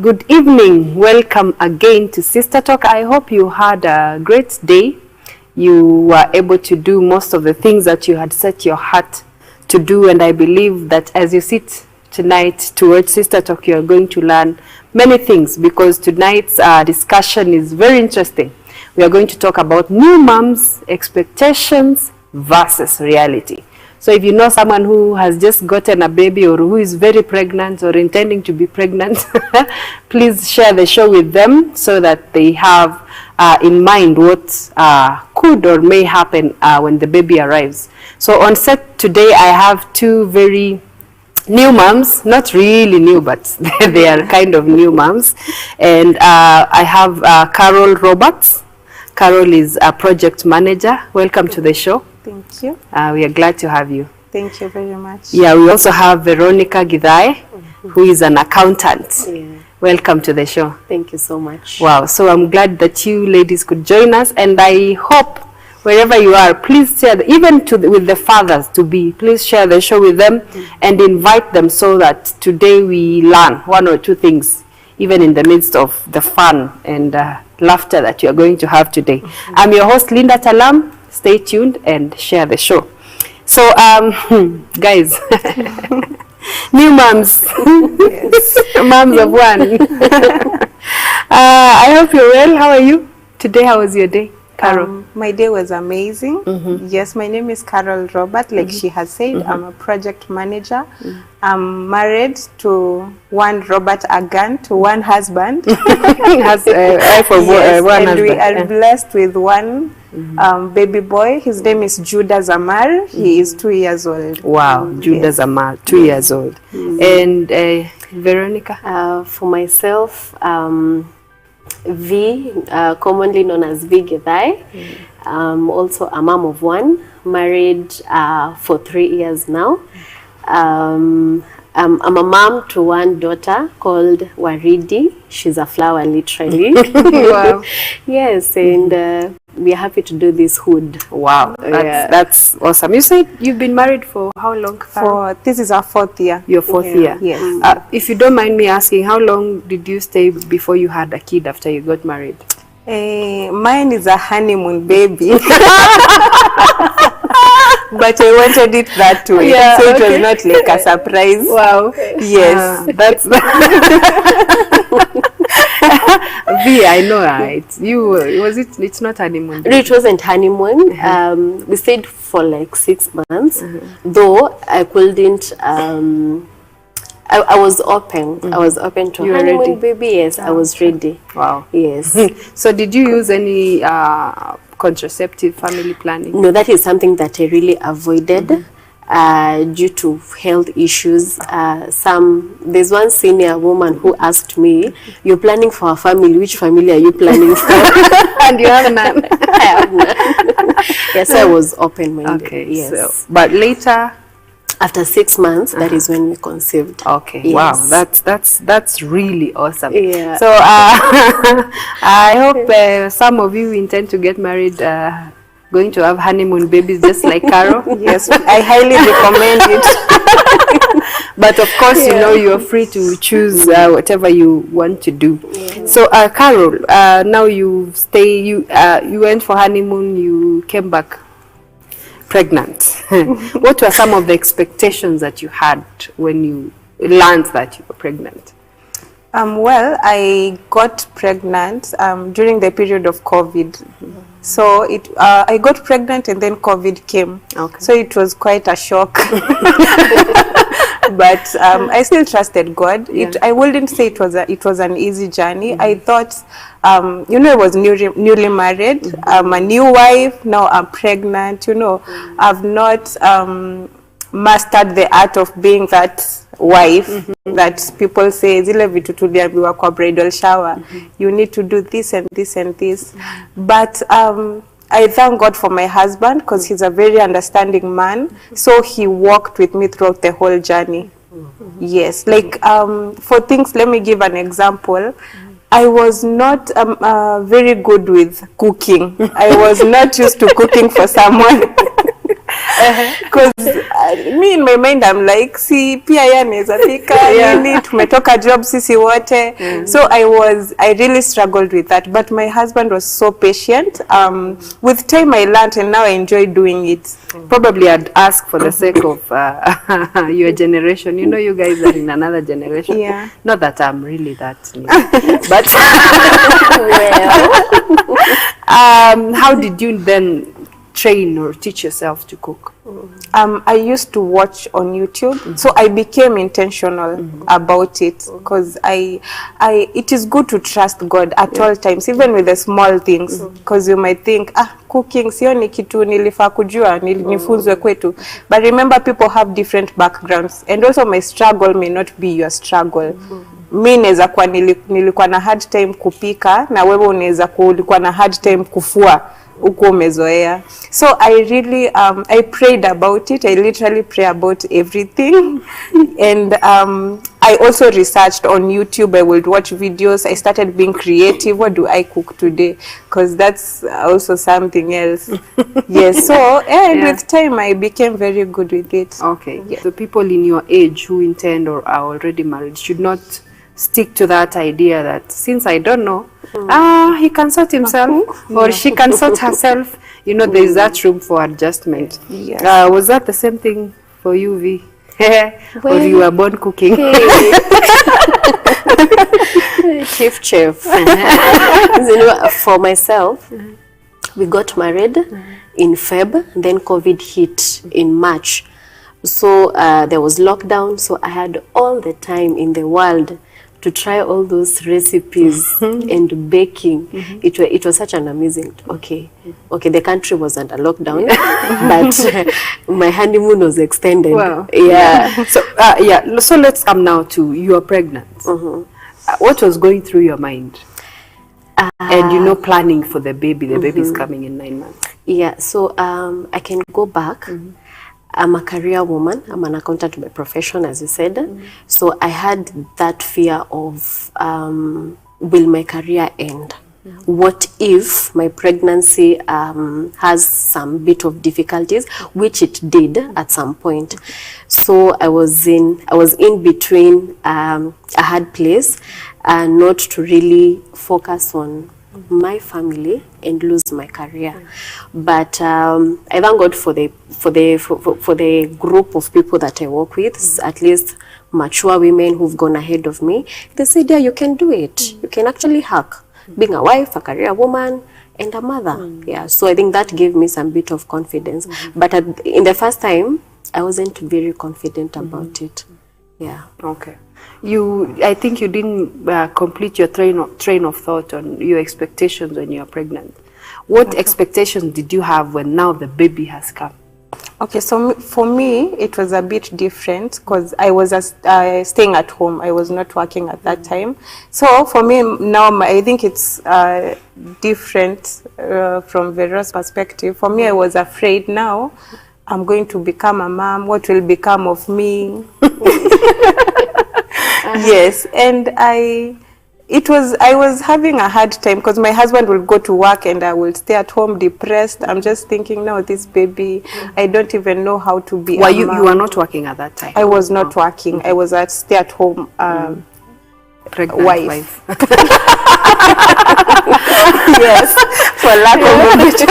Good evening. Welcome again to SISTA TALK. I hope you had a great day. You were able to do most of the things that you had set your heart to do, and I believe that as you sit tonight towards SISTA TALK, you are going to learn many things, because tonight's discussion is very interesting. We are going to talk about new moms, expectations versus reality. So if you know someone who has just gotten a baby or who is very pregnant or intending to be pregnant, please share the show with them so that they have in mind what could or may happen when the baby arrives. So on set today, I have two very new moms, not really new, but they are kind of new moms. And I have Carole Roberts. Carole is a project manager. Welcome to the show. Thank you. We are glad to have you. Thank you very much. Yeah, we also have Veronica Githae, who is an accountant. Yeah. Welcome to the show. Thank you so much. Wow, so I'm glad that you ladies could join us, and I hope wherever you are, please share, even with the fathers to be, please share the show with them and invite them, so that today we learn one or two things, even in the midst of the fun and laughter that you are going to have today. I'm your host, Linda Talam. Stay tuned and share the show. So, guys, new moms, yes. Moms of one. I hope you're well. How are you today? How was your day, Carole? My day was amazing. Yes, my name is Carole Robert. Like she has said, I'm a project manager. I'm married to one Robert Agan, to one husband. Has yes, one and husband. We are blessed with one baby boy. His name is Judah Zamar. He is 2 years old. Wow, Judah Zamar, 2 years old. And Veronica? For myself, V, commonly known as V Githae. Also a mom of one, married for 3 years now. I'm a mom to one daughter called Waridi. She's a flower, literally. Wow. Yes, and we are happy to do this hood. Wow, that's awesome. You said you've been married for how long? This is our 4th year. Your 4th year? Yes. If you don't mind me asking, how long did you stay before you had a kid after you got married? Mine is a honeymoon baby. But I wanted it that way, so it was not like a surprise. Wow. Yes. That's V, I know, right? It's not honeymoon baby. It wasn't honeymoon. We stayed for like 6 months, though I couldn't. I was open. I was open to honeymoon baby. Yes, I was ready. Wow. Yes. So did you use any contraceptive family planning? No, that is something that I really avoided due to health issues. There's one senior woman who asked me, "You're planning for a family. Which family are you planning for?" And you have none. I have none. Yes, I was open-minded. Okay. Yes. So, but later, after 6 months, that is when we conceived. Okay. Yes. Wow, that's really awesome. Yeah. So I hope some of you intend to get married, going to have honeymoon babies just like Carole. Yes, I highly recommend it. But of course, you know, you're free to choose whatever you want to do. So Carole, now you went for honeymoon, you came back pregnant. What were some of the expectations that you had when you learned that you were pregnant? Well, I got pregnant during the period of COVID. So I got pregnant and then COVID came. Okay. So it was quite a shock. But I still trusted God. I wouldn't say it was an easy journey. I thought, you know, I was newly married. I'm a new wife. Now I'm pregnant. You know, I've not mastered the art of being that wife that people say, "Zile vitu tuliambiwa kwa bridal shower. You need to do this and this and this." But I thank God for my husband, because he's a very understanding man. So he walked with me throughout the whole journey. Yes, like for things, let me give an example. I was not very good with cooking. I was not used to cooking for someone. Because me in my mind I'm like, si pia yeye anaweza pika nini, tumetoka job sisi wote. So I really struggled with that, but my husband was so patient. With time I learned, and now I enjoy doing it. Probably I'd ask for the sake of your generation. You know, you guys are in another generation. Yeah. Not that I'm really that new, but how did you then train or teach yourself to cook? I used to watch on YouTube, so I became intentional about it, because it is good to trust God at all times, even with the small things, because you might think, cooking sio ni kitu nilifaa kujua, nifunzwe kwetu. But remember, people have different backgrounds, and also my struggle may not be your struggle. Mi naweza kuwa nilikuwa na hard time kupika, na wewe unaweza kuwa ulikuwa na hard time kufua uko umezoea. So I really I prayed about it. I literally pray about everything. And I also researched on YouTube. I would watch videos. I started being creative. What do I cook today? Because that's also something else. Yes. So and with time I became very good with it. Okay. Yeah. The people in your age who intend or are already married should not stick to that idea that since I don't know, he can sort himself or she can sort herself. You know, there is that room for adjustment. Yes. Was that the same thing for you, V? Or you were born cooking? Chef. For myself, we got married in Feb, then COVID hit in March. So there was lockdown, so I had all the time in the world to try all those recipes and baking. It was such an amazing, okay, the country was under lockdown, but my honeymoon was extended. Wow. Yeah. So let's come now to you are pregnant. What was going through your mind? And you know, planning for the baby. The baby is coming in 9 months. Yeah, so I can go back. I'm a career woman. I'm an accountant by profession, as you said. So I had that fear of, will my career end? What if my pregnancy has some bit of difficulties, which it did at some point. So I was in between a hard place, not to really focus on my family and lose my career. But I thank God for the group of people that I work with, at least mature women who've gone ahead of me. They said, yeah, you can do it. You can actually hack being a wife, a career woman, and a mother. Yeah, so I think that gave me some bit of confidence. But in the first time, I wasn't very confident about it. Yeah. Okay. I think you didn't complete your train of thought on your expectations when you are pregnant. What expectations did you have when now the baby has come? Okay, so for me, it was a bit different because I was staying at home. I was not working at that time. So for me now, I think it's different from Vero's perspective. For me, I was afraid now I'm going to become a mom. What will become of me? Yes, and I was having a hard time because my husband will go to work and I will stay at home depressed. I'm just thinking, no, this baby, I don't even know how to be. Were you were not working at that time? I was not working. I was at stay at home pregnant wife. Yes, for lack of a better.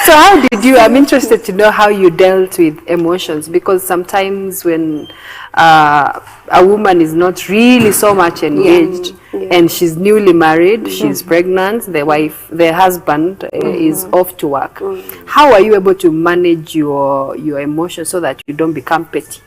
So how did you, I'm interested to know how you dealt with emotions, because sometimes when a woman is not really so much engaged and she's newly married, she's pregnant, the husband is off to work. How are you able to manage your emotions so that you don't become petty?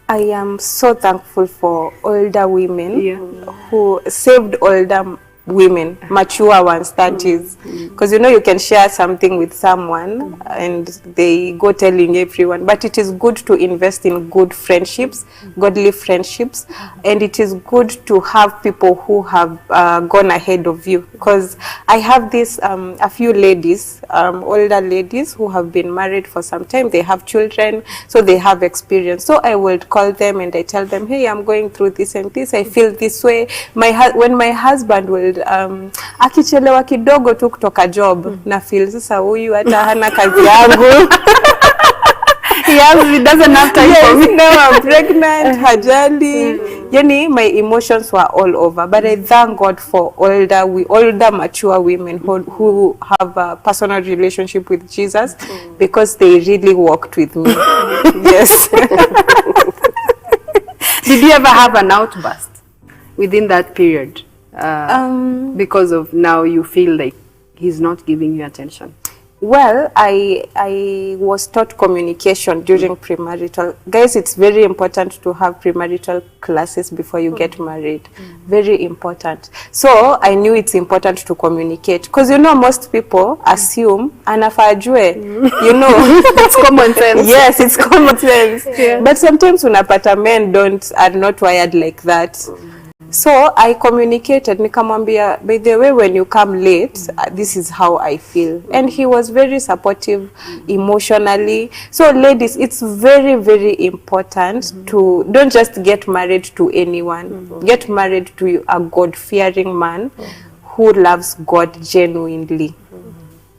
I am so thankful for older women who saved older women, mature ones, that is, because you know you can share something with someone and they go telling everyone, but it is good to invest in good friendships, godly friendships, and it is good to have people who have gone ahead of you, because I have this a few ladies, older ladies who have been married for some time, they have children, so they have experience. So I would call them and I tell them, hey, I'm going through this and this, I feel this way. When my husband will akichelewa kidogo tu kutoka job na feel sasa huyu hata hana kazi yangu. he doesn't have time for me. Now I'm pregnant, hajali. Yani, my emotions were all over. But I thank God for older mature women who have a personal relationship with Jesus, because they really walked with me. Yes. Did you ever have an outburst within that period? Because of now you feel like he's not giving you attention? Well, I was taught communication during premarital. Guys, it's very important to have premarital classes before you get married. Very important. So I knew it's important to communicate, because you know most people assume anafajue, you know, It's common sense. Yes, it's common sense. Yeah. But sometimes unapata men are not wired like that. So I communicated, nikamwambia, by the way, when you come late, this is how I feel. And he was very supportive emotionally. So ladies, it's very, very important to don't just get married to anyone. Get married to a God-fearing man who loves God genuinely.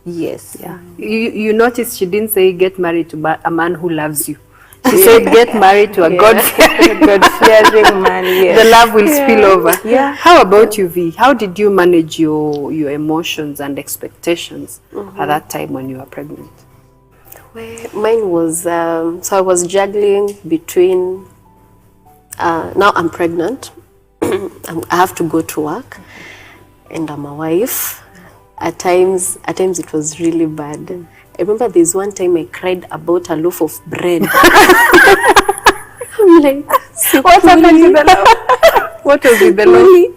Yes. Yeah. You noticed she didn't say get married to a man who loves you. She said get married to a God-fearing man. Yes. The love will spill over. Yeah. How about you, V? How did you manage your emotions and expectations at that time when you were pregnant? Well, mine was, so I was juggling between, now I'm pregnant, I have to go to work, and I'm a wife. At times it was really bad. I remember there's one time I cried about a loaf of bread. I'm like, What happened to the loaf? What was with the loaf?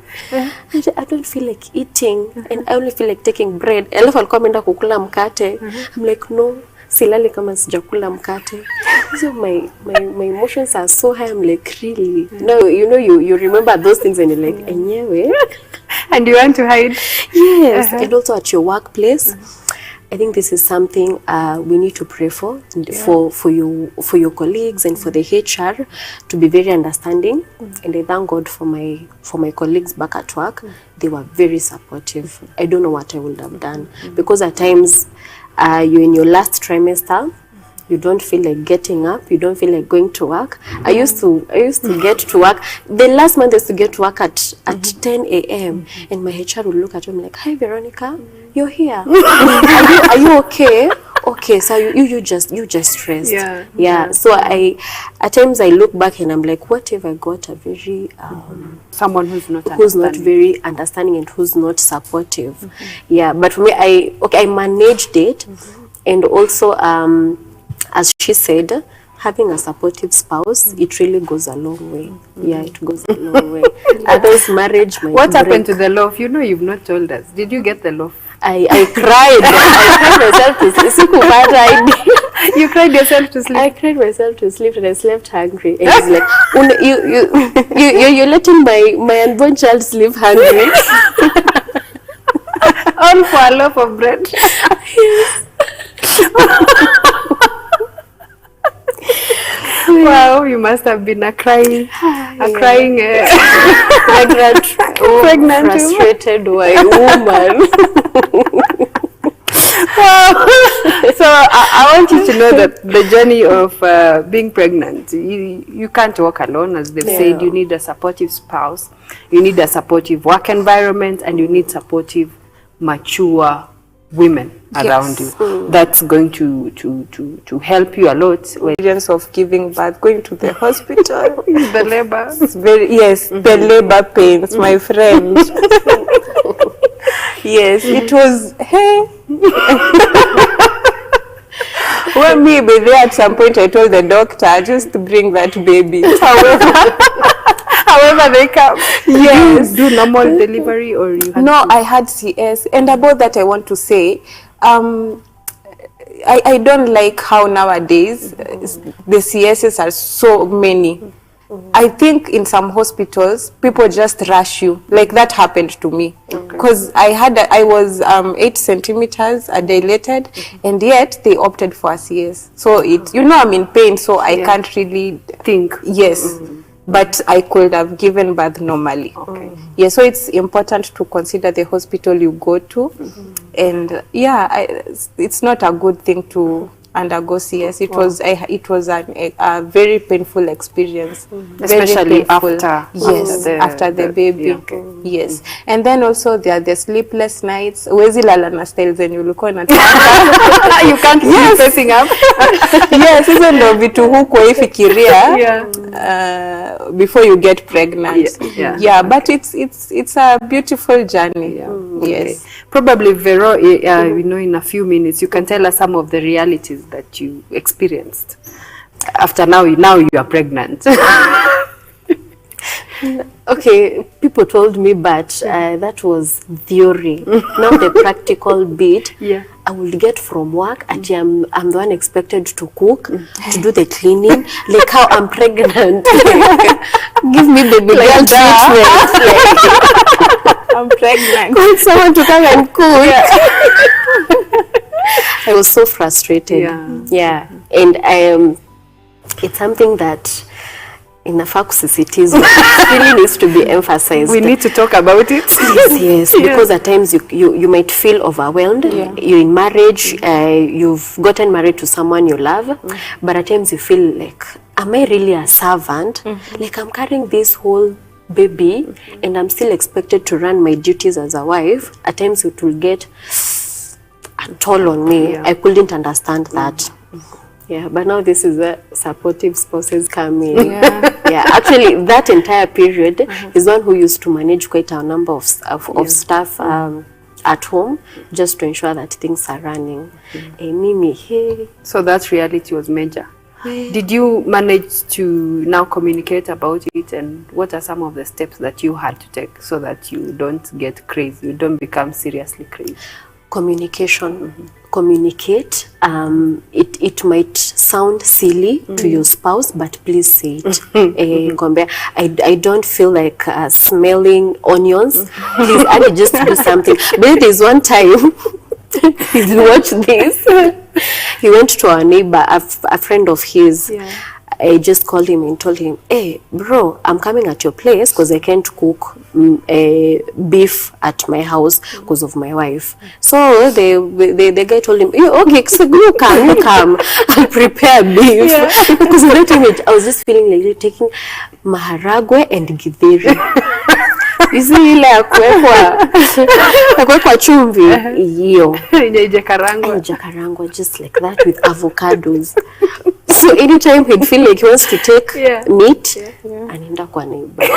I don't feel like eating, and I only feel like taking bread. Alafu alikuwa ameenda kukula mkate. I'm like, no, silali kama sijakula mkate. So my emotions are so high. I'm like, really? No, you know, you remember those things and you're like, enyewe. And you want to hide? Yes. And also at your workplace, I think this is something we need to pray for your colleagues and for the HR to be very understanding. And I thank God for my colleagues back at work. They were very supportive. I don't know what I would have done, because at times you're in your last trimester. You don't feel like getting up. You don't feel like going to work. I used to get to work. The last month I used to get to work at 10 a.m. And my HR would look at me like, "Hi, Veronica, you're here. Are you okay? Okay, so you just stressed." Yeah. So at times I look back and I'm like, what if I got a very someone who's not very understanding and who's not supportive? Yeah, but for me, I managed it, and also as she said, having a supportive spouse, it really goes a long way. Yeah, it goes a long way. Otherwise, marriage might What happened break. to the loaf? You know, you've not told us. Did you get the loaf? I cried. I cried myself to sleep. You cried yourself to sleep? I cried myself to sleep, and I slept hungry. And it's like, you're letting my unborn child sleep hungry. All for a loaf of bread. Yes. Wow, you must have been a crying pregnant frustrated woman. Wow. So I want you to know that the journey of being pregnant, you can't walk alone, as they've said. You need a supportive spouse, you need a supportive work environment, and you need supportive, mature women around you. That's going to help you a lot. Experience of giving birth, going to the hospital, The labor. the labor pains, my friend. Yes, it was, hey. Well, maybe there at some point I told the doctor just to bring that baby. However they come. Yes. Do normal delivery, or you had No, I had CS. And about that I want to say, I don't like how nowadays the CSs are so many. I think in some hospitals people just rush you. Like that happened to me, because I was 8 centimeters dilated, and yet they opted for a CS. So I'm in pain, so I can't really think. Yes. But I could have given birth normally. Yeah, so it's important to consider the hospital you go to. And yeah, it's not a good thing to undergo CS. It was a very painful experience, especially very painful. after after the baby. yeah, okay. Yes, and then also there are the sleepless nights. Huwezi lala na style zenye ulikuwa unataka. You can't keep facing up. Yes, hizo ndo vitu huko ifikiria before you get pregnant. Yeah, but it's a beautiful journey. Yes. Probably Vero, you know, in a few minutes you can tell us some of the realities that you experienced after now you are pregnant. Okay, people told me, but that was theory. Now the practical bit. I will get from work and I'm the one expected to cook, to do the cleaning, like how I'm pregnant. Give me baby girl treatment. I'm pregnant. Call someone to come and cook. I was so frustrated. Yeah. And it's something that inafaa kusisitizwa. Really needs to be emphasized. We need to talk about it. Yes, because at times you might feel overwhelmed. You're in marriage, you've gotten married to someone you love, but at times you feel like, am I really a servant? Like I'm carrying this whole baby and I'm still expected to run my duties as a wife. At times it will get a toll on me. I couldn't understand that. Yeah, but now this is where supportive spouses come in. Actually, that entire period is one who used to manage quite a number of staff at home, just to ensure that things are running. So that reality was major. Did you manage to now communicate about it, and what are some of the steps that you had to take so that you don't get crazy, you don't become seriously crazy? Communication. Communicate. It might sound silly to your spouse, but please say it. I don't feel like smelling onions. Please, I need just do something. But there's one time, please watch this. He went to our neighbor, a friend of his. I just called him and told him, hey, bro, I'm coming at your place because I can't cook beef at my house because of my wife. So the guy told him, okay, so you come. I'll prepare beef. Because at that time, I was just feeling like taking maharagwe and githae. Isi ile ya kuwekwa chumvi hiyo. Ijakarangwa just like that with avocados. So anytime he'd feel like he wants to take meat, anaenda kwa neighbor.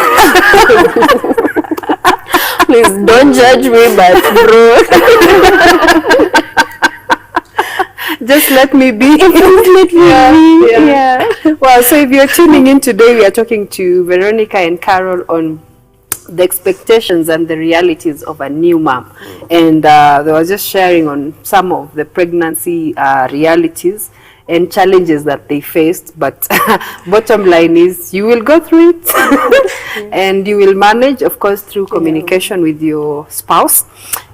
Please don't judge me, but bro. Just let me be. Well, so if you're tuning in today, we are talking to Veronica and Carole on the expectations and the realities of a new mom. And they were just sharing on some of the pregnancy realities and challenges that they faced, but bottom line is you will go through it and you will manage, of course, through communication with your spouse,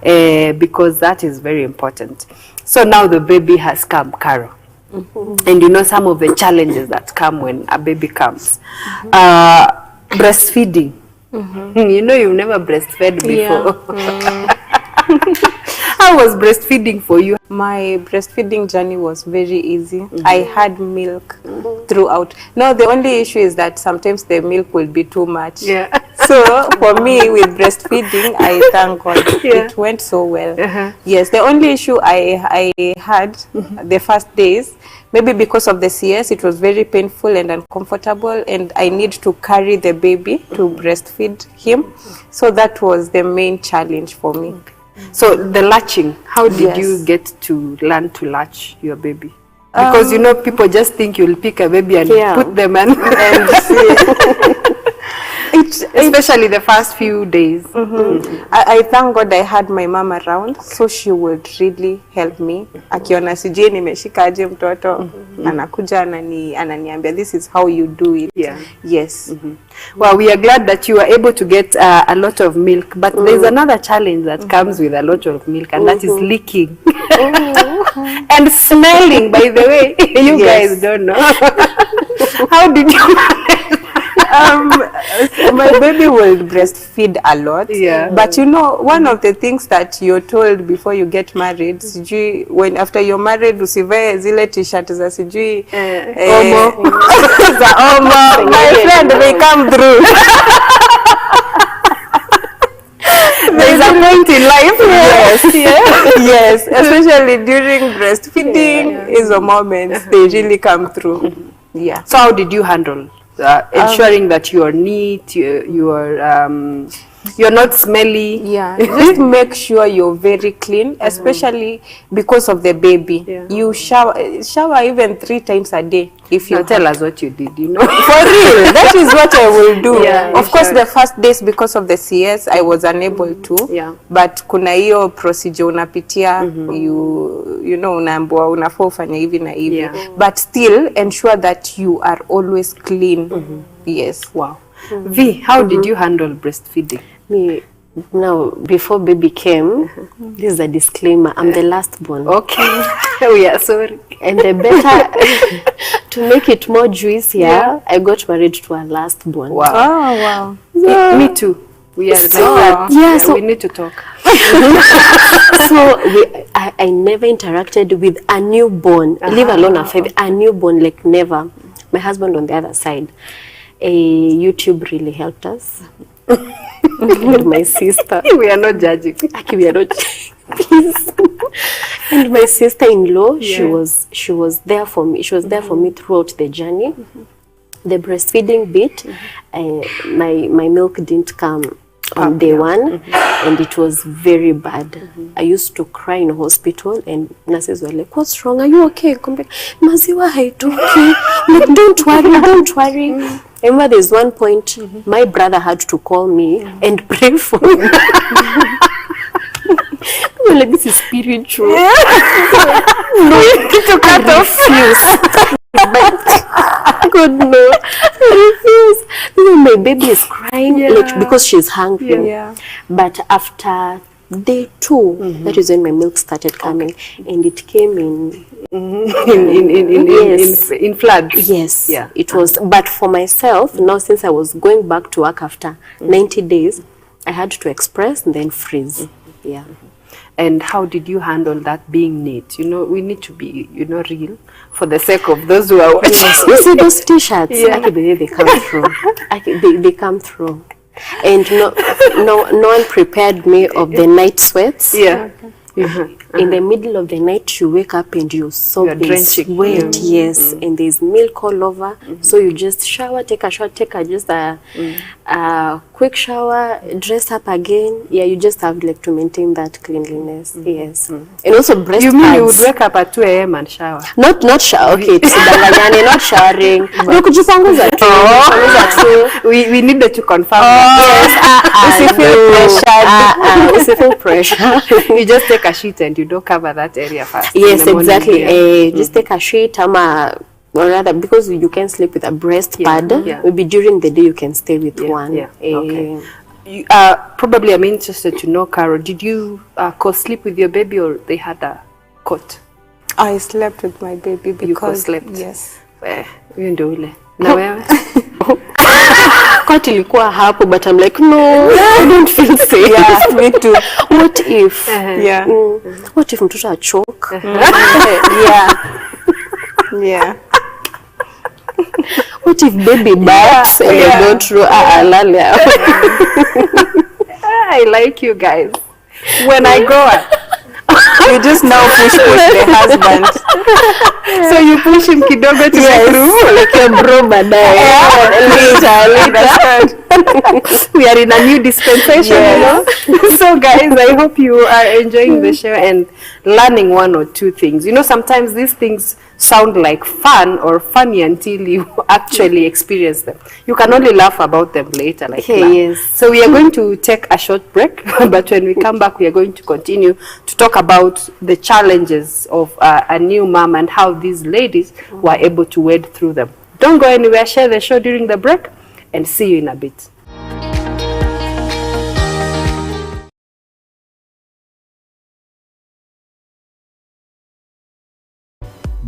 because that is very important. So now the baby has come, Carole, and you know some of the challenges that come when a baby comes. Breastfeeding. You know you've never breastfed before. How was breastfeeding for you? My breastfeeding journey was very easy. I had milk throughout. No, the only issue is that sometimes the milk will be too much. So for me with breastfeeding, I thank God. It went so well. Yes, the only issue I had the first days, maybe because of the CS, it was very painful and uncomfortable, and I need to carry the baby to breastfeed him. So that was the main challenge for me. So the latching, how did you get to learn to latch your baby? Because you know people just think you'll pick a baby and put them and especially the first few days. I thank God I had my mom around, so she would really help me. Akiona sijui nimeshikaje mtoto, anakuja ananiambia this is how you do it. Yes. Well, we are glad that you were able to get a lot of milk, but there's another challenge that comes with a lot of milk, and that is leaking and smelling, by the way. You guys don't know. How did you manage? My baby will breastfeed a lot. Yeah. But you know, one of the things that you're told before you get married, sijui, when after you're married, usivae zile t-shirt za sijui Omo. za omo. My friend, they come through. There's a point in life. Yes, yes, especially during breastfeeding is a moment they really come through. Yeah. So how did you handle ensuring that you are neat, you're not smelly? Yeah, just make sure you're very clean, especially because of the baby. Yeah. You shower even 3 times a day if you Now tell us what you did, For real, that is what I will do. Yeah, of course, sure. the first days because of the CS, I was unable to. Yeah. But kuna hiyo procedure unapitia, you know, unaambiwa unafaa ufanye hivi na hivi. Yeah. But still, ensure that you are always clean. Yes. Wow. V, how did you handle breastfeeding? Me, now, before baby came, this is a disclaimer, I'm the last born. Okay. We are sorry. And the better, to make it more juicier, I got married to a last born. Wow. Oh, wow. Me too. We are like So, that. yeah, so- we need to talk. So I never interacted with a newborn, leave alone a newborn, like never. My husband on the other side. YouTube really helped us. And my sister. We are not judging. Aki, we are not. Please. And my sister-in-law, she was there for me. She was there for me throughout the journey. The breastfeeding bit, my milk didn't come on day one, and it was very bad. I used to cry in hospital, and nurses were like, "What's wrong? Are you okay?" Come back. Maziwa haitoki. Like, don't worry, don't worry. I remember there's one point my brother had to call me and pray for me. Like, this is spiritual. No, to cut off. God no, I refuse. My baby is crying like because she's hungry. Yeah. But after day 2, that is when my milk started coming, and it came in. In floods. Yes, Yeah. it was. But for myself, now since I was going back to work after 90 days, I had to express and then freeze. Yeah. And how did you handle that being neat? You know, we need to be, real for the sake of those who are watching. Yes, you see those t-shirts, Yeah. they come through. They come through. And no one prepared me of the night sweats. Yeah. In the middle of the night, you wake up and you soak in drenching. sweat, yes, and there's milk all over. So you just shower, take a quick shower, dress up again. Yeah, you just have like to maintain that cleanliness. Yes, and also breast You mean you would pads. wake up at 2 a.m. and shower? Not shower. Okay, tusidanganyane, not showering. No, kujipanguza tu. Kujipanguza tu. We needed to confirm. Yes, usifeel pressure. You just take a sheet and you don't cover that area first. in Yes, the morning, exactly. yeah. Just take a sheet, or rather, because you can sleep with a breast pad. yeah. Maybe during the day you can stay with one. Yeah. Okay. Probably I'm interested to know, Carole, did you co-sleep with your baby or they had a cot? I slept with my baby because... You co-slept? Yes. Huyo ndio ule. Na wewe? Cot ilikuwa hapo, but I'm like, no, I don't feel safe. Yeah, me too. What if? Yeah. What if mtoto achoke? Yeah. Yeah. What if baby barks and I don't know? Lale. I like you guys. When I go You just now push the husband. so you push him kidogo to the room. Like your bro baadaye. Later. We are in a new dispensation, you know. So guys, I hope you are enjoying the show and learning one or two things. You know, sometimes these things sound like fun or funny until you actually experience them. You can only laugh about them later, like Okay, now. yes. So we are going to take a short break, but when we come back, we are going to continue to talk about the challenges of a new mom and how these ladies were able to wade through them. Don't go anywhere. Share the show during the break and see you in a bit.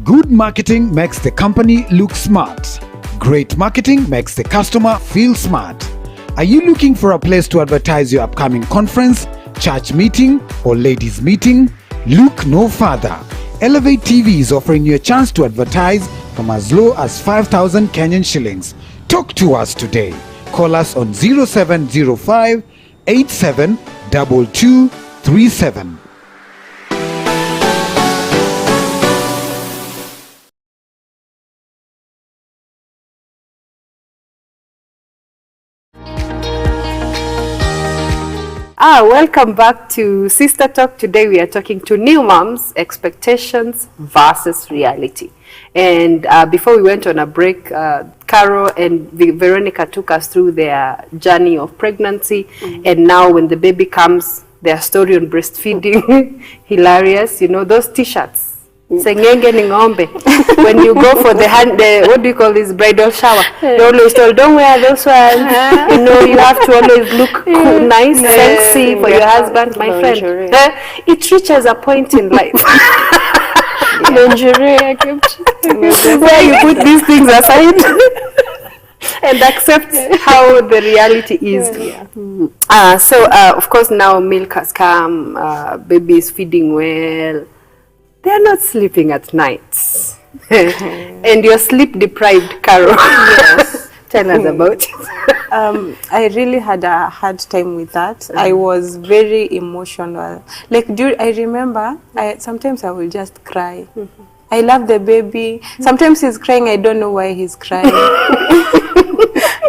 Good marketing makes the company look smart. Great marketing makes the customer feel smart. Are you looking for a place to advertise your upcoming conference, church meeting, or ladies' meeting? Look no further. Elevate TV is offering you a chance to advertise from as low as 5,000 Kenyan shillings. Talk to us today. Call us on 0705 872237. Welcome back to Sister Talk. Today we are talking to new moms, expectations versus reality. And before we went on a break, Carole and Veronica took us through their journey of pregnancy. And now when the baby comes, their story on breastfeeding, hilarious. You know, those t-shirts. Sengenge ni ng'ombe. When you go for the what do you call this, bridal shower, they always told, don't wear those ones. You know, you have to always look cool, nice, sexy for your husband, my friend. It reaches a point in life Lingerie, where you put these things aside and accept how the reality is. So of course now milk has come, baby is feeding well. They're not sleeping at night. And you're sleep deprived, Carole. Yes. Tell us about it. I really had a hard time with that. I was very emotional. Like, I remember, sometimes I will just cry. I love the baby. Sometimes he's crying, I don't know why he's crying.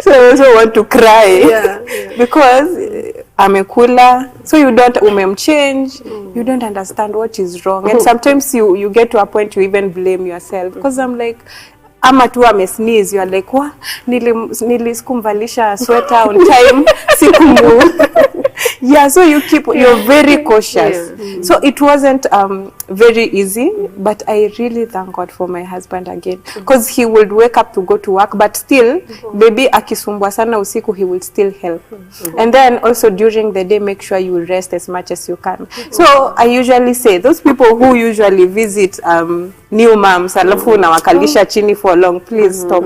So I also want to cry. Because I'm a cooler. So you don't change. You don't understand what is wrong. And sometimes you get to a point you even blame yourself. Because I'm like, ama tu sneeze, you are like, what? Nilisikumvalisha sweater on time. Sikumu. Yeah, so you're very cautious. So it wasn't very easy, but I really thank God for my husband again, because he would wake up to go to work, but still baby akisumbwa sana usiku, he will still help. And then also during the day, make sure you rest as much as you can. So I usually say those people who usually visit new moms alafu na wakalisha chini for long, please stop.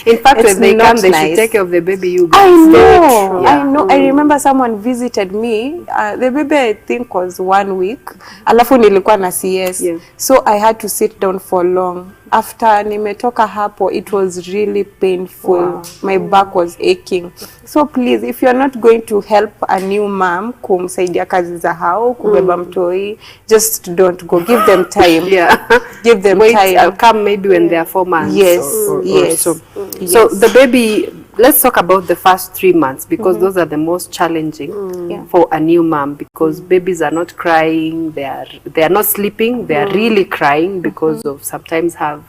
In fact, when they come, they should take care of the baby. You guys. I know. I remember someone visited me. The baby, I think, was 1 week. Alafu nilikuwa na CS. So I had to sit down for long. After nimetoka hapo, it was really painful. My back was aching. So please, if you're not going to help a new mom kumsaidia kazi za hao, kubeba mtoi, just don't go. Give them time. Give them time. I'll come maybe when they are 4 months. Or so. So the baby, let's talk about the first 3 months, because those are the most challenging for a new mom, because babies are not crying, they are not sleeping, they are really crying because of sometimes have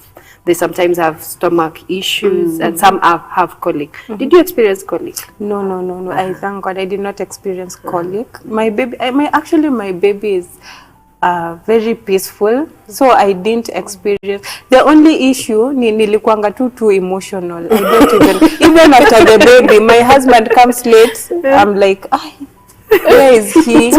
stomach issues, and some have colic. Did you experience colic? No. I thank God I did not experience colic. My baby, my baby is very peaceful, so I didn't experience. The only issue nilikuanga too emotional. I don't even after the baby, my husband comes late. I'm like, where is he?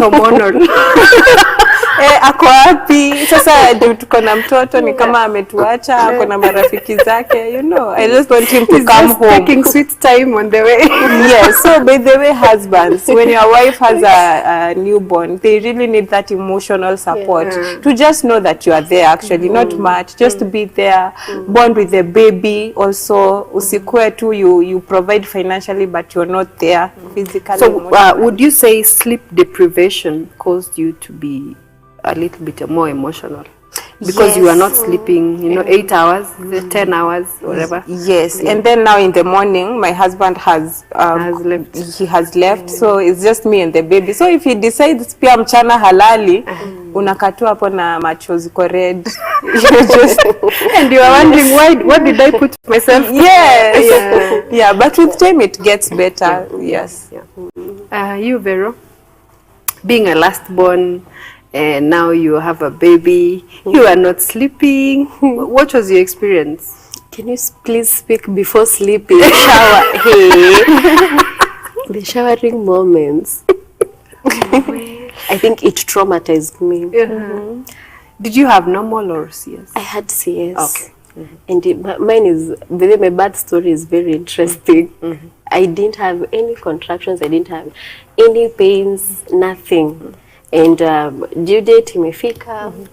Ako wapi? Sasa tuko na mtoto ni kama ametuacha, ako na marafiki zake, you know. I just want him to come home. Taking sweet time on the way. Yes, so by the way, husbands, when your wife has a newborn, they really need that emotional support to just know that you are there actually, not much, just to be there, bond with the baby. Also, usikue tu, you provide financially, but you're not there physically. So would you say sleep deprivation caused you to be a little bit more emotional? Because you are not sleeping, 8 hours, 10 hours, whatever. Yes, and then now in the morning, my husband has left. He has left, so it's just me and the baby. So if he decides pia mchana halali, unakatu hapo na machozi ko red. And you are wondering, what did I put myself? Yeah, but with time it gets better. Yes. You, Vero, being a last born, and now you have a baby, you are not sleeping. What was your experience? Can you please speak before sleeping? Shower. Hey. The showering moments. I think it traumatized me. Did you have normal or CS? I had CS. Okay. And mine is, my birth story is very interesting. I didn't have any contractions, I didn't have any pains, nothing. And due date imefika,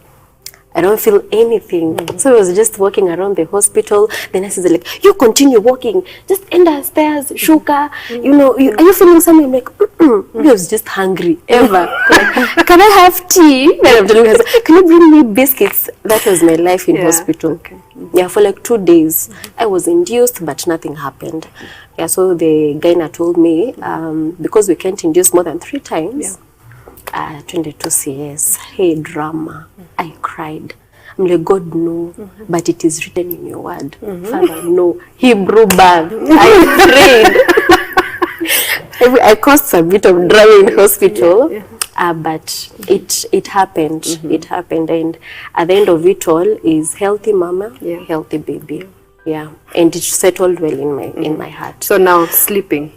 I don't feel anything. So I was just walking around the hospital. The nurses are like, you continue walking, just enter the stairs, shuka, you know, are you feeling something? I'm like, I was just hungry, ever. Like, can I have tea? Then I'm telling her, can you bring me biscuits? That was my life in hospital. Yeah, for like 2 days. I was induced, but nothing happened. Yeah, so the gyna told me, because we can't induce more than 3 times, 22 CS, hey, drama. I cried. I'm like, God, no, but it is written in your word. Father, no. Hebrew birth. I prayed. I caused a bit of drama in hospital, but it happened. It happened, and at the end of it all is healthy mama, healthy baby. Yeah, and it settled well in my heart. So now sleeping.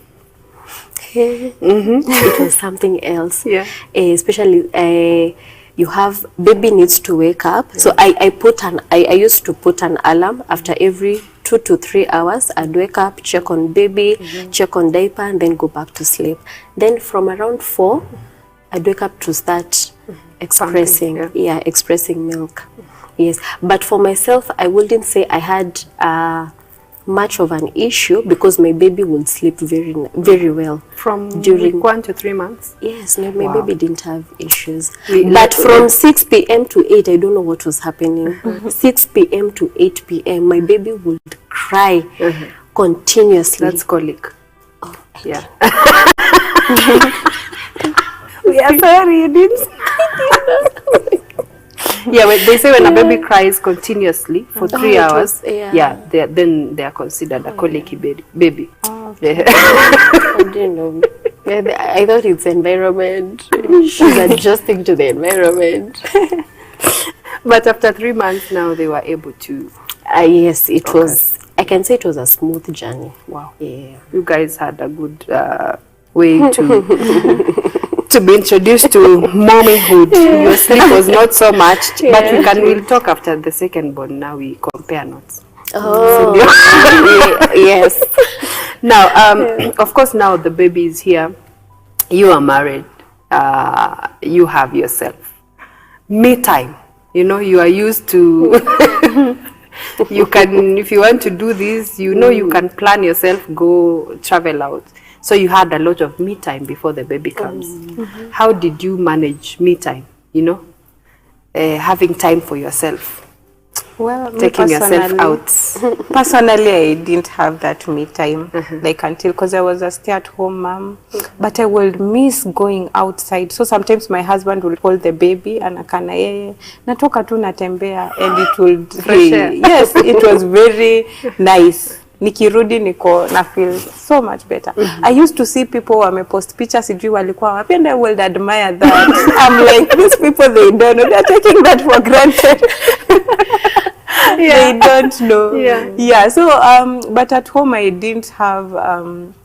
It was something else. Especially you have baby needs to wake up. So I used to put an alarm after every 2 to 3 hours. I'd wake up, check on baby, check on diaper, and then go back to sleep. Then from around 4, I'd wake up to start expressing, expressing milk. Yes, but for myself, I wouldn't say I had much of an issue because my baby would sleep very well. From during 1 to 3 months? Yes, my baby didn't have issues. But from 6 p.m. to 8, I don't know what was happening. 6 p.m. to 8 p.m., my baby would cry continuously. That's colic. Oh, yeah. We are sorry, you didn't. Yeah, they say when a baby cries continuously for 3 hours, then they are considered a colicky baby. I didn't know. I thought it's environment. She's adjusting to the environment. But after 3 months now, they were able to. Yes, it was. I can say it was a smooth journey. Wow. Yeah. You guys had a good way to be introduced to mommyhood. Your sleep was not so much, but we'll talk after the second born. Now we compare notes. Oh, yes. Now, of course, now the baby is here. You are married. You have yourself. Me time. You know, you are used to. You can, if you want to do this, you know, you can plan yourself, go travel out. So you had a lot of me time before the baby comes. How did you manage me time? You know, having time for yourself. Well, taking yourself out. Personally, I didn't have that me time, like until, because I was a stay-at-home mom. But I would miss going outside. So sometimes my husband will hold the baby and akana yeye natoka tu natembea, and it would yes, it was very nice. Nikirudi niko na feel so much better. I used to see people wamepost pictures sijui walikuwa wapi, and I would admire that. I'm like, these people, they don't know, they're taking that for granted. They don't know. So but at home I didn't have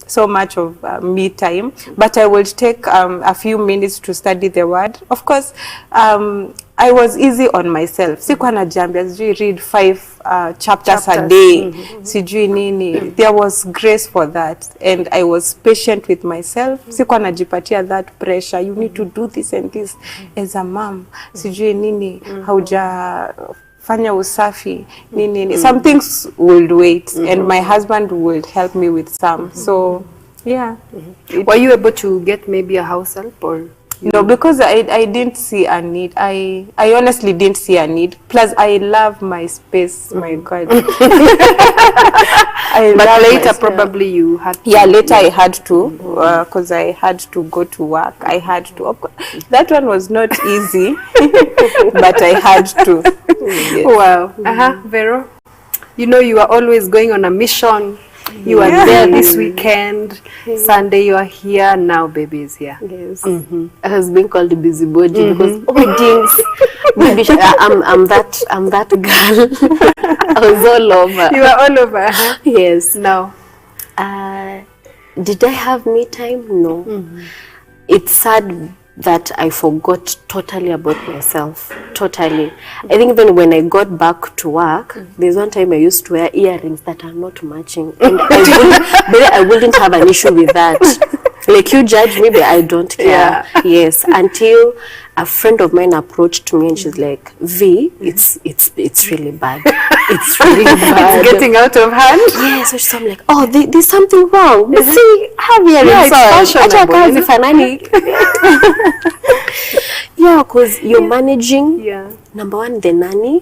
so much of me time, but I would take a few minutes to study the word. Of course, I was easy on myself. Sikuwa najambia sijui read 5 chapters a day. Sijui nini. There was grace for that, and I was patient with myself. Sikuwa najipatia that pressure. You need to do this and this as a mom. Sijui nini. Hauja fanya usafi nini. Some things would wait, and my husband would help me with some. So yeah. Were you able to get maybe a house help or? No, because I didn't see a need. I honestly didn't see a need. Plus, I love my space. My God. But later, probably you had to. Yeah, later I had to, because I had to go to work. I had to. That one was not easy, but I had to. Yes. Wow. Vero, you know, you are always going on a mission. You are there this weekend. Sunday you are here. Now baby is here. Yes. I was being called a busybody because jinx. Baby, I'm that girl. I was all over. You are all over. Yes. Now, did I have me time? No. It's sad that I forgot totally about myself. Totally. I think even when I got back to work, there's one time I used to wear earrings that are not matching. And I wouldn't have an issue with that. Like, you judge me, but I don't care. Yeah. Yes. Until a friend of mine approached me and she's like, V, it's really bad. It's really bad. It's getting out of hand. Yes, so I'm like, oh, there's something wrong. See, have earrings. Yeah, it's fashionable. Yeah, because you're managing, Yeah. number one, the nanny.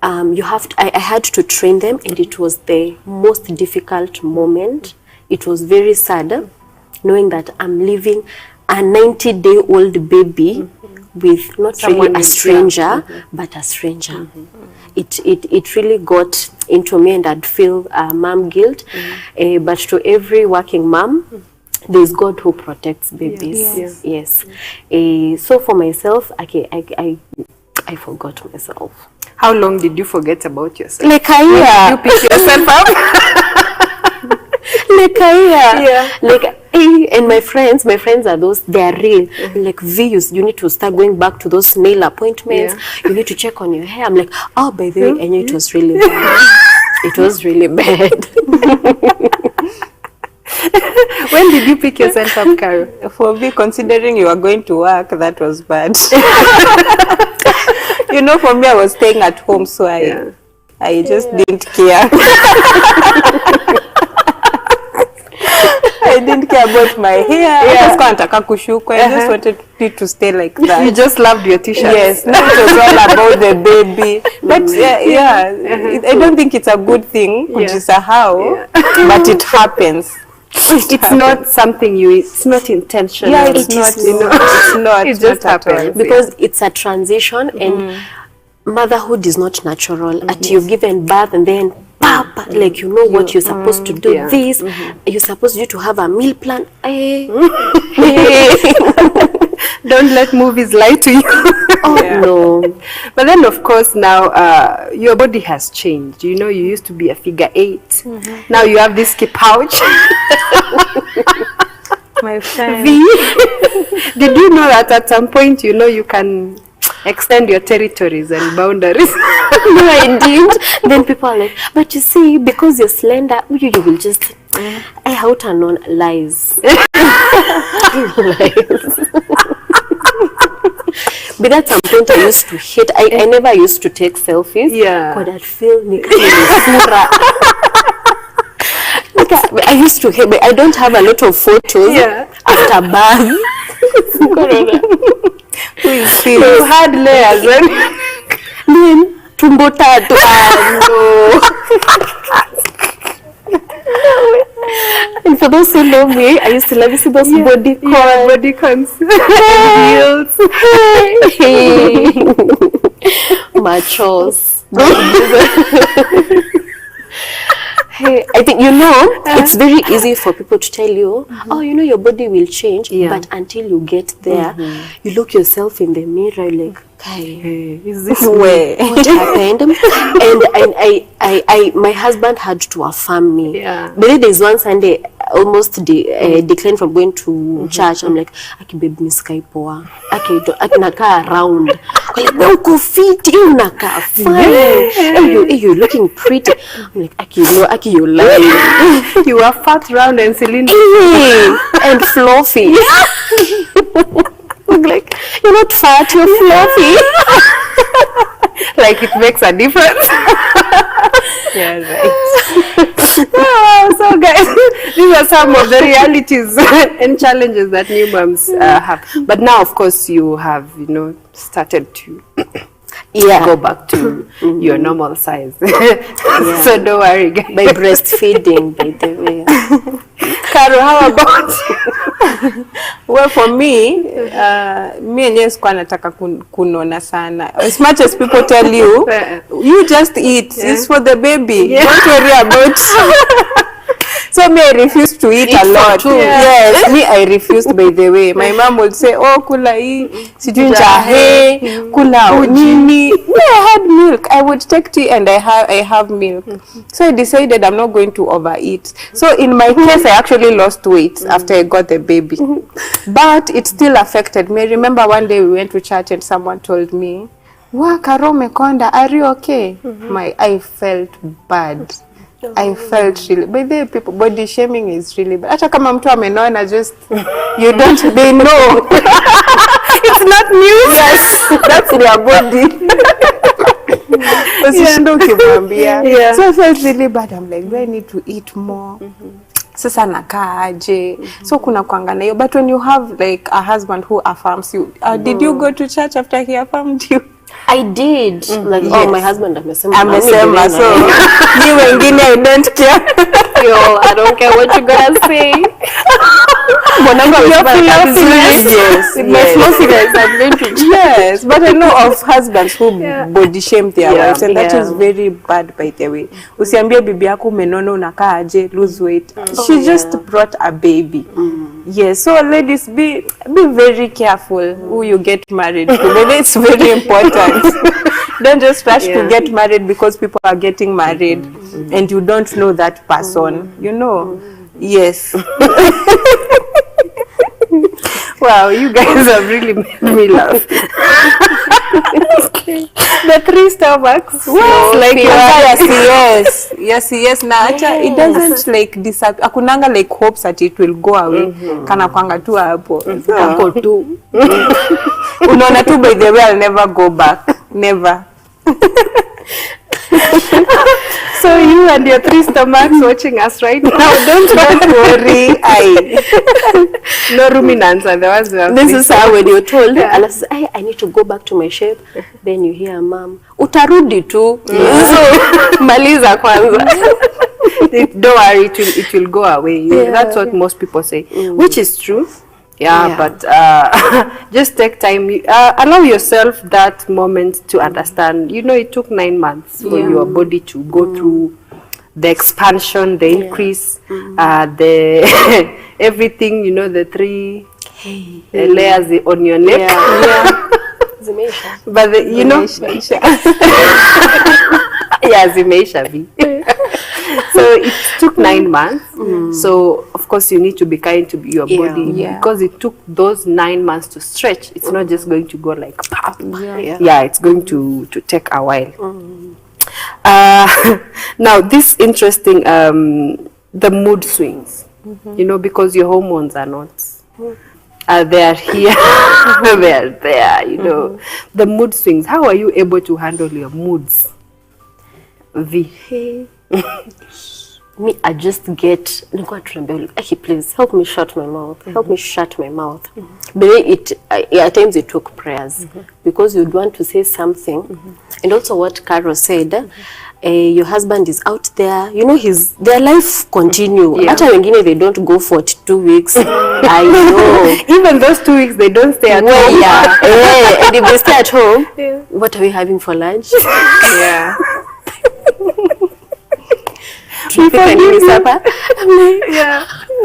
You have to, I had to train them, and it was the most difficult moment. It was very sad, knowing that I'm leaving a 90-day-old baby with not Someone really a stranger, but a stranger. It really got into me, and I'd feel mom guilt. But to every working mom, there's God who protects babies. Yes. So for myself, I forgot myself. How long did you forget about yourself? Like a year. You pick yourself up? Like a year. Yeah. Like, and my friends are those, they're real. Like, V, you need to start going back to those nail appointments. You need to check on your hair. I'm like, oh, by the way, I knew it was really bad. It was really bad. When did you pick yourself up, Carole? For me, considering you were going to work, that was bad. You know, for me, I was staying at home, so I just didn't care. I didn't care about my hair. I just wanted it to stay like that. You just loved your t-shirt. Yes, now it was all about the baby. But I don't think it's a good thing, kujisahau, but it happens. It's not something it's not intentional. Yeah, it's not. It's not. It just happens. Because it's a transition, and motherhood is not natural. You've given birth, and then like, you know what you're supposed to do. This you're supposed to have a meal plan. Don't let movies lie to you. No. But then, of course, now your body has changed. You know, you used to be a figure 8. Now you have this pouch. My friend. V. Did you know that at some point, you know, you can extend your territories and boundaries? No, I didn't. Then people are like, but you see, because you're slender, you will just out and on lies. Lies. But at some point I used to hate. I never used to take selfies. Yeah. Because I'd feel I used to hate, but I don't have a lot of photos after bath. You had layers, Then tumbo tatu. And for those who know me, I used to love to see those body cons. Heels. Machos. Hey, I think, you know, it's very easy for people to tell you, oh, you know, your body will change, but until you get there, you look yourself in the mirror, like, Is this way? What happened? And I my husband had to affirm me. Yeah. But there's one Sunday almost declined from going to church. I'm like, aki babe niskai poa. Aki naka around. Like, uko fit, you naka fine. You looking pretty. I'm like, aki you lying. You are fat, round, and cylindrical. And fluffy. Like, you're not fat, you're fluffy. Like it makes a difference. Yeah, right. So guys, these are some of the realities and challenges that new moms have. But now, of course, you have, you know, started to go back to your normal size. So don't worry, guys. By breastfeeding, by the way. Carole, how about Well, for me, me and yes, kwa nataka kunona sana. As much as people tell you, you just eat. It's for the baby. Don't worry about So me, I refused to eat a lot. Yes, me, I refused, by the way. My mom would say, oh, kula hii, sijui njahe, kula nini. No, I had milk. I would take tea and I have milk. So I decided I'm not going to overeat. So in my case, I actually lost weight after I got the baby. But it still affected me. I remember one day we went to church and someone told me, "Wa Carole mekonda, are you okay?" I felt bad. I felt really, by the way, people, body shaming is really bad. Hata kama mtu amenona, just, you don't, they know. It's not news. Yes, that's their body. So I felt really bad. I'm like, do I need to eat more? Sasa nakaa aje. So kuna kuangana hiyo. But when you have like a husband who affirms you, did you go to church after he affirmed you? I did. Like, yes. Oh, my husband amesema. So you wengine, I don't care. Yo, I don't care what you guys say. Yes, but I know of husbands who body shame their wives, and that is very bad, by the way. Usiambie bibi yako umenono unakaa aje, lose weight. She just brought a baby. Yes, so ladies, be very careful who you get married to. Maybe it's very important. Don't just rush to get married because people are getting married and you don't know that person, you know. Yes. Wow, you guys have really made me laugh. The 3 stomachs. Well, like yes. Na acha, it doesn't like disappear. Akunanga like hopes that it will go away. Kana kwanga tu hapo. Ako tu. Unaona tu, by the way, I'll never go back. Never. So you and your 3 stomachs watching us right now, don't worry. No ruminants are the ones who have. This is how when you're told, I need to go back to my shape. Then you hear mom, utarudi tu. So maliza kwanza. Don't worry, it will go away. That's what most people say, which is true. But just take time. Allow yourself that moment to understand. You know, it took 9 months for your body to go through the expansion, the increase, the everything. You know, the 3 layers on your neck. But you know, zimeisha vi. So it took 9 months. So of course you need to be kind to your body because it took those 9 months to stretch. It's not just going to go like pop. It's going to take a while. Now this interesting the mood swings. You know, because your hormones are not they are here. They are there, you know. The mood swings. How are you able to handle your moods? Me, I just get, okay, please help me shut my mouth. Help me shut my mouth. But at times it took prayers because you'd want to say something. And also what Carole said, your husband is out there, you know, their life continue. After wengine, they don't go for 2 weeks. I know. Even those 2 weeks, they don't stay at home. And if they stay at home, what are we having for lunch? Supper.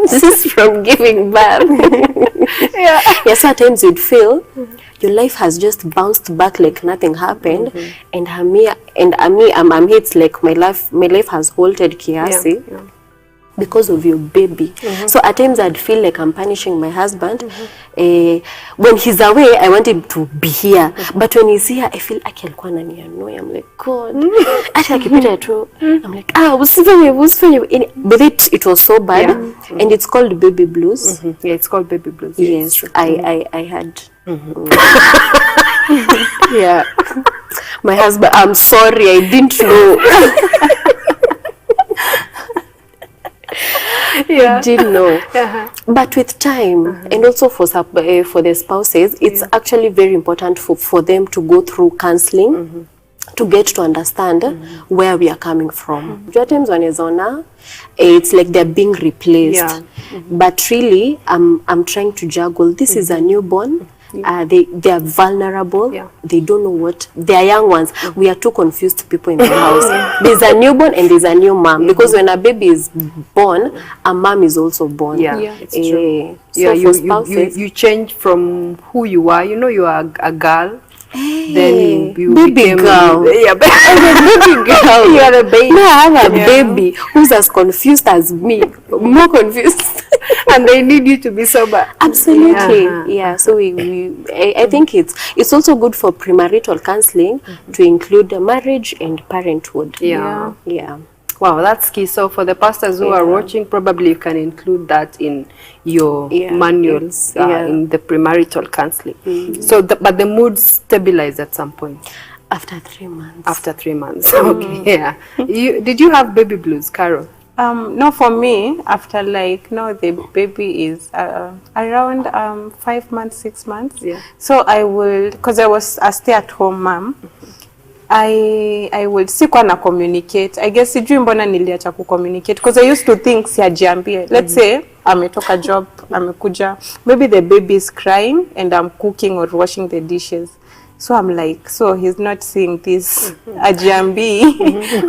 This is from giving birth. So at times you'd feel your life has just bounced back like nothing happened, and I'm here, it's like my life has halted kiasi because of your baby. So at times I'd feel like I'm punishing my husband. When he's away, I want him to be here, but when he's here, I feel like I'm like, God. I'm like, but it was so bad, and it's called baby blues. It's called baby blues. Yes, I had. My husband, I'm sorry, I didn't know. Didn't know. But with time, and also for the spouses, it's actually very important for them to go through counseling to get to understand where we are coming from. There are times when it's like they're being replaced. But really, I'm trying to juggle. This is a newborn. They are vulnerable. Yeah. They don't know what. They are young ones. We are two confused people in the house. There's a newborn and there's a new mom. Because when a baby is born, a mom is also born. Yeah, it's true. So Yeah, for spouses, you change from who you are. You know, you are a girl. Then you baby became girl. Yeah, baby girl. You are a baby. No, I have a baby who's as confused as me, more confused. And they need you to be sober. Absolutely, yeah. So I think it's also good for premarital counseling to include marriage and parenthood. Yeah. Yeah. Wow, that's key. So for the pastors who are watching, probably you can include that in your manuals in the premarital counseling. So, but the mood stabilized at some point. After 3 months. After 3 months. Okay. Yeah. Did you have baby blues, Carole? No, for me, after the baby is around 5 months, 6 months. Yeah. So I will, because I was a stay-at-home mom, I would sikuwa na communicate. I guess sijui mbona niliacha ku communicate because I used to think siajiambie. Let's say ametoka job, amekuja, maybe the baby is crying and I'm cooking or washing the dishes. So I'm like, so he's not seeing this, ajiambi,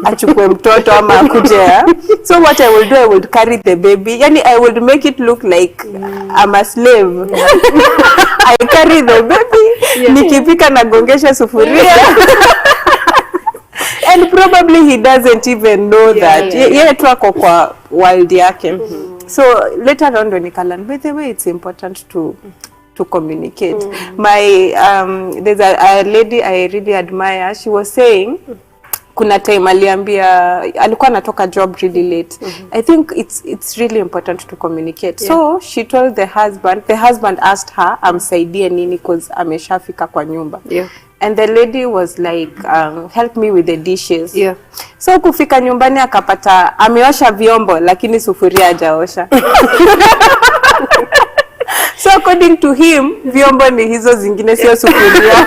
achukue mtoto ama akuje. So what I will do, I would carry the baby. Yani I would make it look like I'm a slave. I carry the baby, nikipika nagongesha sufuria. And probably he doesn't even know that. Yeye tu ako kwa wild yake. So later on when Nikalan, by the way, it's important to communicate. My there's a lady I really admire. She was saying kuna time aliambia alikuwa anatoka job really late. I think it's really important to communicate. So she told the husband asked her amsaidie nini because ameshafika kwa nyumba. And the lady was like, help me with the dishes. So kufika nyumbani akapata ameosha vyombo lakini sufuria hajaosha. So according to him, vyombo ni hizo zingine sio sufuria.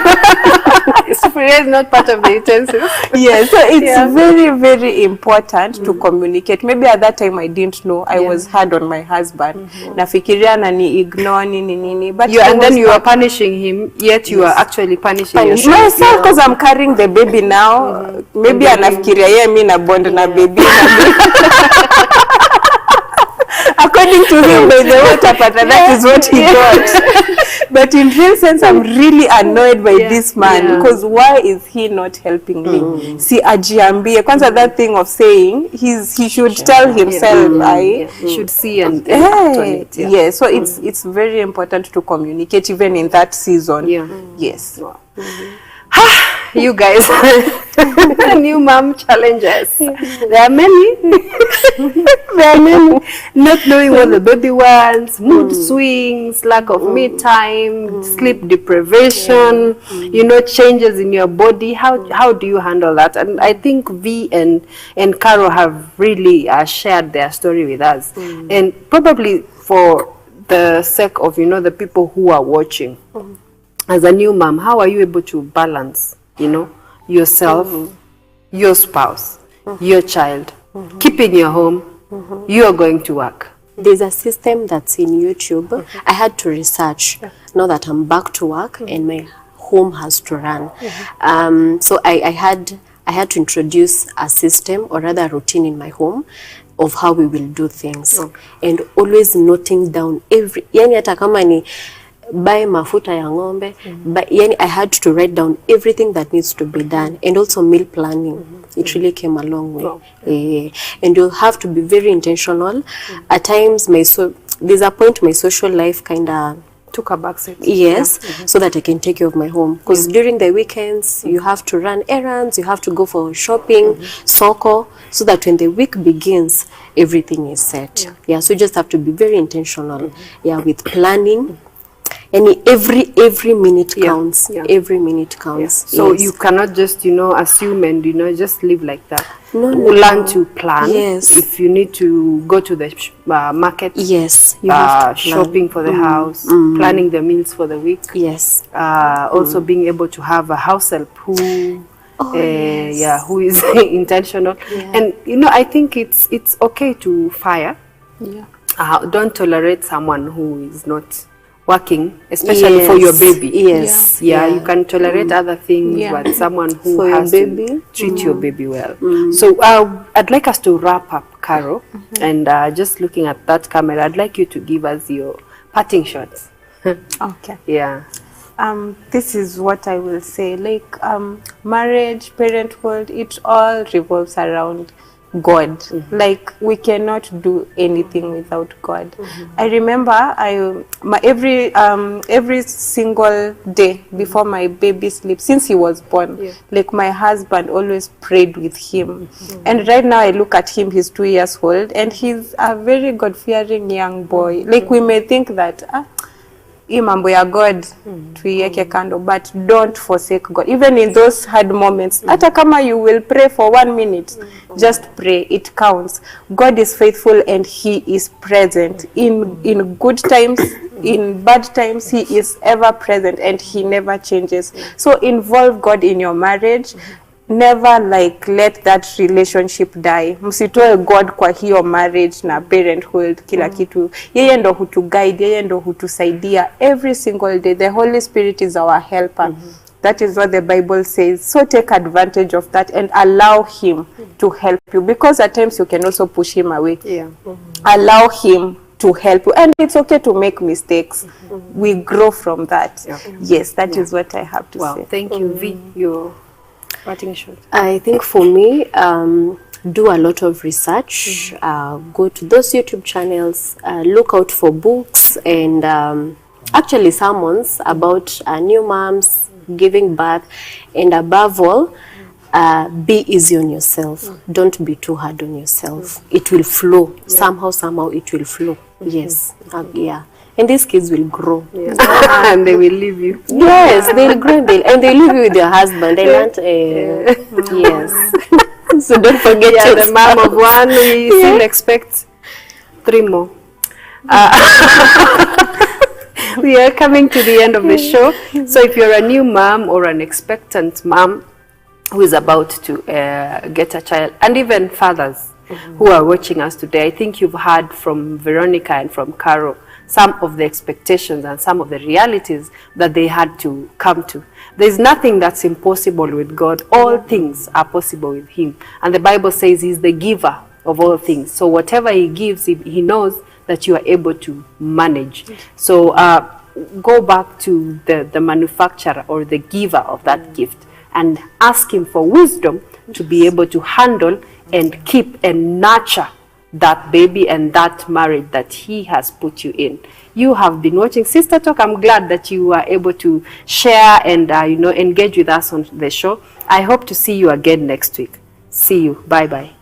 Sufuria is not part of the utensils. Yeah, so it's very, very important to communicate. Maybe at that time I didn't know. I was hard on my husband. Nafikiria na ni ignore nini. But and then you are punishing him, yet you are actually punishing yourself. Myself because I'm carrying the baby now. Maybe anafikiria yeye mimi na bond na baby. According to him, by the way, that is what he got. But in real sense, I'm really annoyed by this man because why is he not helping me? Si ajiambie. Kwanza that thing of saying he should tell himself. He should see and act on it. Yeah. So it's very important to communicate even in that season. Yes. Wow. You guys, new mom challenges. There are many. Not knowing what the baby wants, mood swings, lack of me time, sleep deprivation, changes in your body. How do you handle that? And I think V and Carole have really shared their story with us. And probably for the sake of, the people who are watching, as a new mom, how are you able to balance yourself, your spouse, your child, keeping your home, you are going to work? There's a system that's in YouTube. I had to research now that I'm back to work and my home has to run. So I had to introduce a system or rather a routine in my home of how we will do things and always noting down yani hata kama ni buy mafuta ya ng'ombe, but yani I had to write down everything that needs to be done and also meal planning. It really came a long way. And you have to be very intentional. At times there's a point my social life kind of took a backseat. Yes, so that I can take care of my home. Because during the weekends, you have to run errands, you have to go for shopping, soccer, so that when the week begins, everything is set. So you just have to be very intentional. With planning. And every minute counts. Every minute counts. So you cannot just assume and just live like that. No. Learn to plan. Yes. If you need to go to the market. Yes. You have to plan. Shopping for the house. Planning the meals for the week. Yes. Also being able to have a house help who who is intentional. And I think it's okay to fire. Don't tolerate someone who is not working, especially for your baby. Yes. Yeah, you can tolerate other things, Yeah. but someone who For your has baby. to treat your baby well. So I'd like us to wrap up, Carole, and just looking at that camera, I'd like you to give us your parting shots. Okay. Yeah. This is what I will say. Like marriage, parenthood, it all revolves around God. Like we cannot do anything without God. I remember every single day before my baby sleeps, since he was born, like my husband always prayed with him. And right now I look at him, he's 2 years old, and he's a very God-fearing young boy. Like we may think that hii mambo ya God tuiweke kando, but don't forsake God. Even in those hard moments, hata kama you will pray for 1 minute, just pray, it counts. God is faithful and he is present in good times, in bad times. He is ever present and he never changes. So involve God in your marriage. Never like let that relationship die. Msitoe God kwa hiyo marriage na parenthood kila kitu. Yeye ndo hutu guide, yeye ndo hutusaidia every single day. The Holy Spirit is our helper. That is what the Bible says. So take advantage of that and allow him to help you, because at times you can also push him away. Allow him to help you, and it's okay to make mistakes. We grow from that. Yes, that is what I have to say. Thank you, V. Your parting shot. I think for me, do a lot of research, go to those YouTube channels, look out for books and actually sermons about new moms, giving birth, and above all, be easy on yourself. Don't be too hard on yourself. It will flow. Somehow it will flow. Yes. Yeah. And these kids will grow. And they will leave you. Yes, they'll grow and they'll leave you with your husband. Yes. So don't forget The mom of one, we still expect 3 more. We are coming to the end of the show. So if you're a new mom or an expectant mom who is about to get a child, and even fathers who are watching us today, I think you've heard from Veronica and from Carole some of the expectations and some of the realities that they had to come to. There's nothing that's impossible with God. All things are possible with him. And the Bible says he's the giver of all things. So whatever he gives, he knows that you are able to manage. So go back to the manufacturer or the giver of that gift and ask him for wisdom to be able to handle and keep and nurture that baby and that marriage that he has put you in. You have been watching Sister Talk. I'm glad that you were able to share and engage with us on the show. I hope to see you again next week. See you. Bye-bye.